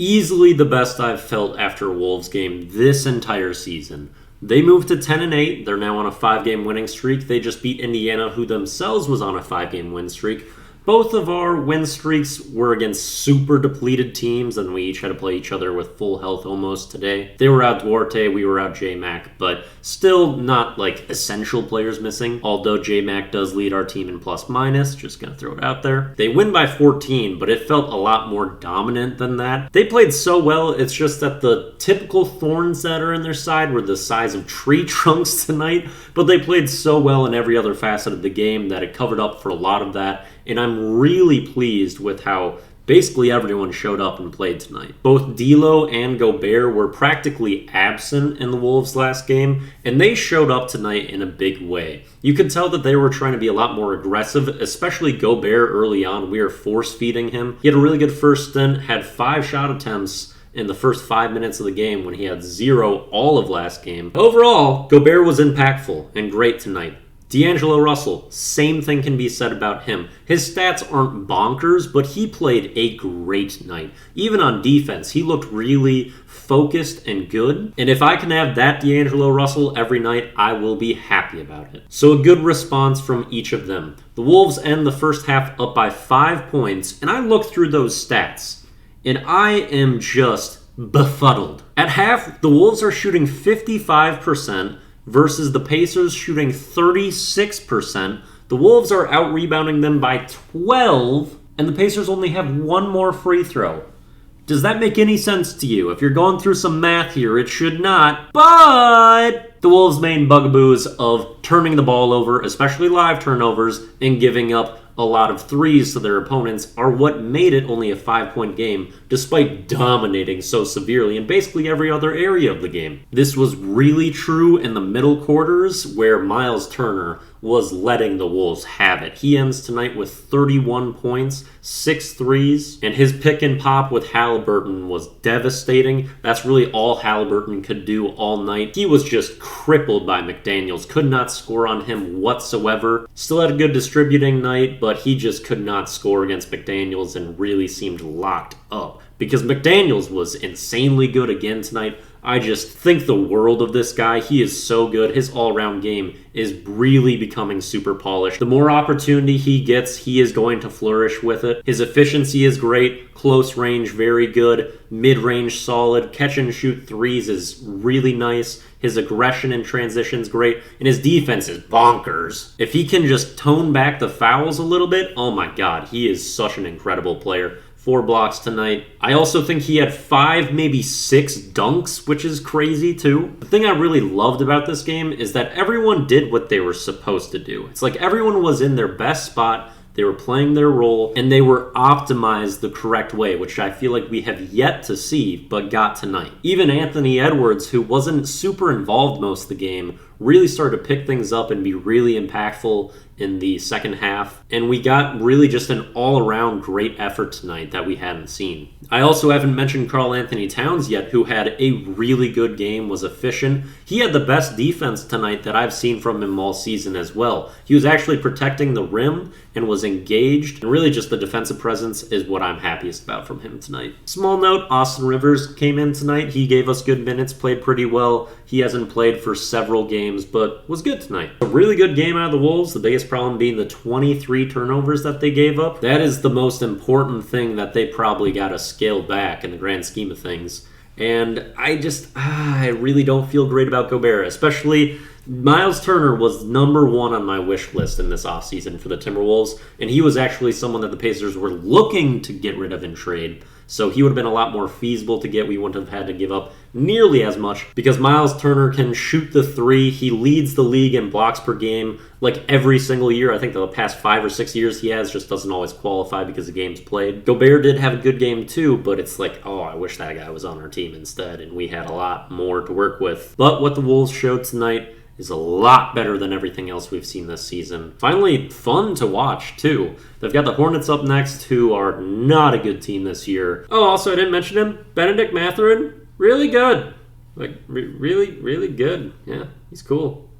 Easily the best I've felt after a Wolves game this entire season. They moved to 10-8. They're now on a 5-game winning streak. They just beat Indiana, who themselves was on a 5-game win streak. Both of our win streaks were against super depleted teams, and we each had to play each other with full health almost today. They were out Duarte, we were out J-Mac, but still not like essential players missing, although J-Mac does lead our team in plus-minus, just gonna throw it out there. They win by 14, but it felt a lot more dominant than that. They played so well, it's just that the typical thorns that are in their side were the size of tree trunks tonight, but they played so well in every other facet of the game that it covered up for a lot of that. And I'm really pleased with how basically everyone showed up and played tonight. Both D'Lo and Gobert were practically absent in the Wolves' last game, and they showed up tonight in a big way. You could tell that they were trying to be a lot more aggressive, especially Gobert early on. We were force-feeding him. He had a really good first stint, had 5 shot attempts in the first 5 minutes of the game when he had 0 all of last game. Overall, Gobert was impactful and great tonight. D'Angelo Russell, same thing can be said about him. His stats aren't bonkers, but he played a great night. Even on defense, he looked really focused and good. And if I can have that D'Angelo Russell every night, I will be happy about it. So a good response from each of them. The Wolves end the first half up by 5 points, and I looked through those stats, and I am just befuddled. At half, the Wolves are shooting 55%, versus the Pacers shooting 36%. The Wolves are out-rebounding them by 12, and the Pacers only have 1 more free throw. Does that make any sense to you? If you're going through some math here, it should not, but the Wolves' main bugaboos of turning the ball over, especially live turnovers, and giving up a lot of threes to their opponents are what made it only a 5-point game, despite dominating so severely in basically every other area of the game. This was really true in the middle quarters, where Myles Turner was letting the Wolves have it. He ends tonight with 31 points, 6 threes, and his pick and pop with Halliburton was devastating. That's really all Halliburton could do all night. He was just crippled by McDaniels, could not score on him whatsoever. Still had a good distributing night, but he just could not score against McDaniels and really seemed locked up. Because McDaniels was insanely good again tonight. I just think the world of this guy. He is so good. His all-around game is really becoming super polished. The more opportunity he gets, he is going to flourish with it. His efficiency is great. Close range, very good. Mid-range, solid. Catch and shoot threes is really nice. His aggression in transition is great. And his defense is bonkers. If he can just tone back the fouls a little bit, oh my god, he is such an incredible player. 4 blocks tonight. I also think he had 5, maybe 6 dunks, which is crazy too. The thing I really loved about this game is that everyone did what they were supposed to do. It's like everyone was in their best spot, they were playing their role, and they were optimized the correct way, which I feel like we have yet to see, but got tonight. Even Anthony Edwards, who wasn't super involved most of the game, really started to pick things up and be really impactful in the second half. And we got really just an all-around great effort tonight that we hadn't seen. I also haven't mentioned Karl Anthony Towns yet, who had a really good game, was efficient. He had the best defense tonight that I've seen from him all season as well. He was actually protecting the rim and was engaged. And really just the defensive presence is what I'm happiest about from him tonight. Small note, Austin Rivers came in tonight. He gave us good minutes, played pretty well. He hasn't played for several games, but was good tonight. A really good game out of the Wolves. The biggest problem being the 23 turnovers that they gave up. That is the most important thing that they probably got to scale back in the grand scheme of things. And I really don't feel great about Gobert, especially Myles Turner was number 1 on my wish list in this offseason for the Timberwolves, and he was actually someone that the Pacers were looking to get rid of in trade. So he would have been a lot more feasible to get. We wouldn't have had to give up nearly as much because Myles Turner can shoot the 3. He leads the league in blocks per game like every single year. I think the past 5 or 6 years he has, just doesn't always qualify because the game's played. Gobert did have a good game too, but it's like, oh, I wish that guy was on our team instead, and we had a lot more to work with. But what the Wolves showed tonight is a lot better than everything else we've seen this season. Finally, fun to watch, too. They've got the Hornets up next, who are not a good team this year. Oh, also, I didn't mention him. Benedict Mathurin, really good. Like, really, really good. Yeah, he's cool.